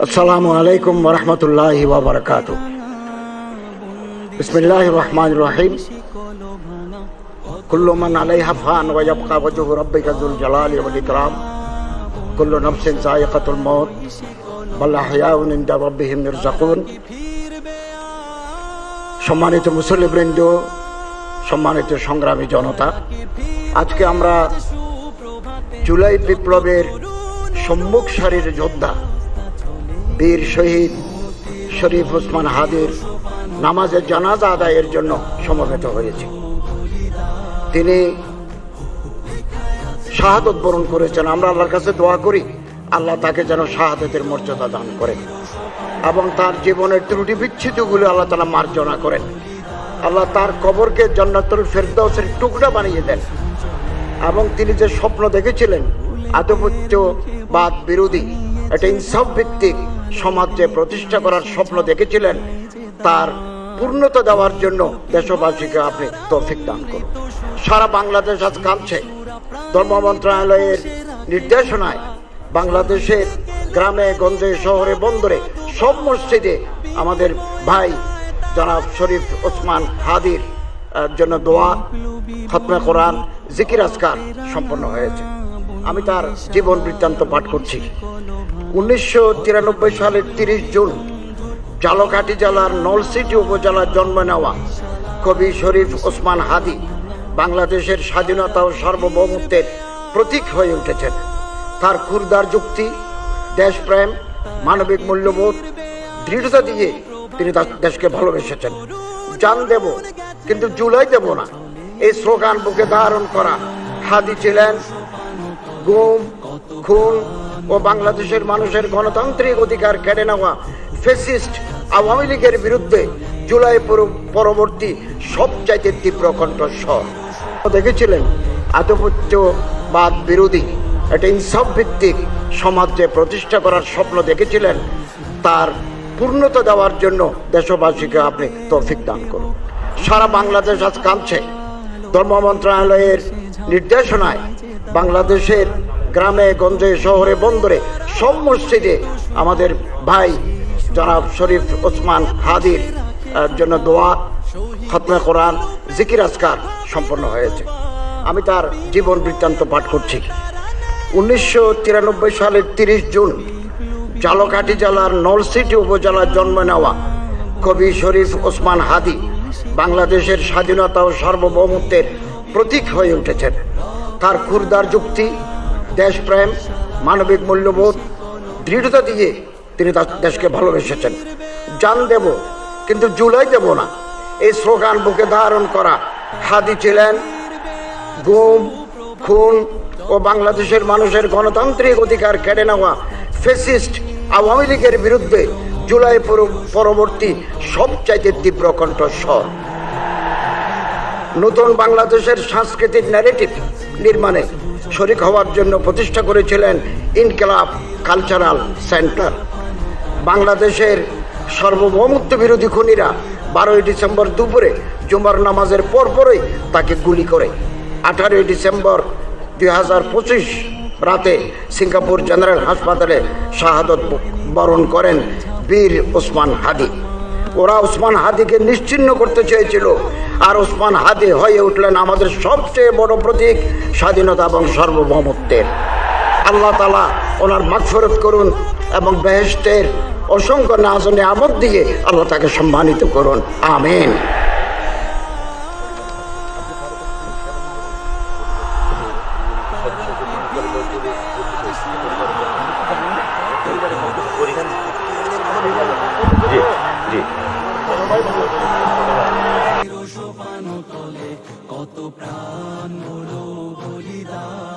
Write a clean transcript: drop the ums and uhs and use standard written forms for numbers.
আসসালামু আলাইকুম ওয়া রাহমাতুল্লাহি ওয়া বারাকাতুহু। বিসমিল্লাহির রহমানির রহিম। কুল্লু মান আলাইহা ফান ওয়া ইয়াবকা ওয়াজহু রাব্বিকা যুল জালালি ওয়াল ইকরাম। কুল্লু নাফসিন যায়িকাতুল মাউত ওয়াল আহইয়াউন ইনদা রাব্বিহিম ইরযাকুন। সম্মানিত মুসল্লিবৃন্দ, সম্মানিত সংগ্রামী জনতা, আজকে আমরা জুলাই বিপ্লবের সম্মুখ সারির যোদ্ধা বীর শহীদ শরীফ ওসমান হাদির নামাজের জানাজা আদায়ের জন্য সমবেত হয়েছে। তিনি শাহাদত বরণ করেছেন। আমরা আল্লাহর কাছে দোয়া করি আল্লাহ তাকে যেন শাহাদতের মর্যাদা দান করেন এবং তার জীবনের ত্রুটি বিচ্ছুতিগুলো আল্লাহ তাআলা মার্জনা করেন। আল্লাহ তার কবরকে জান্নাতুল ফেরদাউসের টুকরা বানিয়ে দেন এবং তিনি যে স্বপ্ন দেখেছিলেন আধিপত্যবাদ বিরোধী একটা ইনসাফ ভিত্তিক সমাজ যে প্রতিষ্ঠা করার স্বপ্ন দেখেছিলেন তার পূর্ণতা দেওয়ার জন্য দেশবাসীকে আপনি তৌফিক দান করুন। সারা বাংলাদেশ আজ কাঁদছে। ধর্ম মন্ত্রণালয়ের নির্দেশনায় বাংলাদেশের গ্রামে গঞ্জে শহরে বন্দরে সব মসজিদে আমাদের ভাই জনাব শরীফ ওসমান হাদির জন্য দোয়া, খতমে কোরআন, জিকির আজকার সম্পন্ন হয়েছে। আমি তার জীবন বৃত্তান্ত পাঠ করছি। 1993 সালের 30 জুন ঝালকাঠি জেলার নলছিটি উপজেলার জন্ম নেওয়া কবি শরীফ ওসমান হাদি বাংলাদেশের স্বাধীনতা ও সার্বভৌমত্বের প্রতীক হয়ে উঠেছেন। তার ক্ষুরদার যুক্তি, দেশপ্রেম, মানবিক মূল্যবোধ, দৃঢ়তা দিয়ে তিনি তার দেশকে ভালোবেসেছেন। জান দেব কিন্তু জুলাই দেব না, এই স্লোগান বুকে ধারণ করা হাদি ছিলেন গুম, খুন ও বাংলাদেশের মানুষের গণতান্ত্রিক অধিকার কেড়ে নেওয়া ফ্যাসিস্ট আওয়ামী লীগের বিরুদ্ধে জুলাই পরবর্তী সবচাইতে তীব্র কণ্ঠস্বর দেখেছিলেন। আধিপত্যবাদ বিরোধী একটা ইনসাফ ভিত্তিক সমাজ যে প্রতিষ্ঠা করার স্বপ্ন দেখেছিলেন তার পূর্ণতা দেওয়ার জন্য দেশবাসীকে আপনি তৌফিক দান করুন। সারা বাংলাদেশ আজ কাঁদছে। ধর্ম মন্ত্রণালয়ের নির্দেশনায় বাংলাদেশের গ্রামে গঞ্জে শহরে বন্দরে সব মসজিদে আমাদের ভাই জনাব শরীফ ওসমান হাদির জন্য দোয়া, খতমে কোরআন, জিকির আজকার সম্পন্ন হয়েছে। আমি তার জীবন বৃত্তান্ত পাঠ করছি। 1993 সালের 30 জুন ঝালকাঠি জেলার নলছিটি উপজেলার জন্ম নেওয়া কবি শরীফ ওসমান হাদি বাংলাদেশের স্বাধীনতা ও সার্বভৌমত্বের প্রতীক হয়ে উঠেছেন। তার ক্ষুরদার যুক্তি, দেশপ্রেম, মানবিক মূল্যবোধ, দৃঢ়তা দিয়ে তিনি তার দেশকে ভালোবেসেছেন। জান দেব কিন্তু জুলাই দেব না, এই স্লোগান বুকে ধারণ করা হাদি ছিলেন গুম, খুন ও বাংলাদেশের মানুষের গণতান্ত্রিক অধিকার কেড়ে নেওয়া ফ্যাসিস্ট আওয়ামী লীগের বিরুদ্ধে জুলাই পরবর্তী সবচাইতে তীব্র কণ্ঠস্বর। নতুন বাংলাদেশের সাংস্কৃতিক ন্যারেটিভ নির্মাণে শরিক হওয়ার জন্য প্রতিষ্ঠা করেছিলেন ইনকিলাব কালচারাল সেন্টার। বাংলাদেশের সার্বভৌমত্ব বিরোধী খুনিরা 12 ডিসেম্বর দুপুরে জুমার নামাজের পরপরই তাকে গুলি করে 18 ডিসেম্বর 2025 রাতে সিঙ্গাপুর জেনারেল হাসপাতালে শাহাদত বরণ করেন বীর ওসমান হাদি। ওরা ওসমান হাদিকে নিশ্চিহ্ন করতে চেয়েছিল, আর ওসমান হাদি হয়ে উঠলেন আমাদের সবচেয়ে বড় প্রতীক স্বাধীনতা এবং সার্বভৌমত্বের। আল্লাহ তাআলা ওনার মাগফিরাত করুন এবং বেহেশতের অসংখ্য নাজনে আমদ দিয়ে আল্লাহ তাকে সম্মানিত করুন, আমিন। কত প্রাণ হলো বলিদান।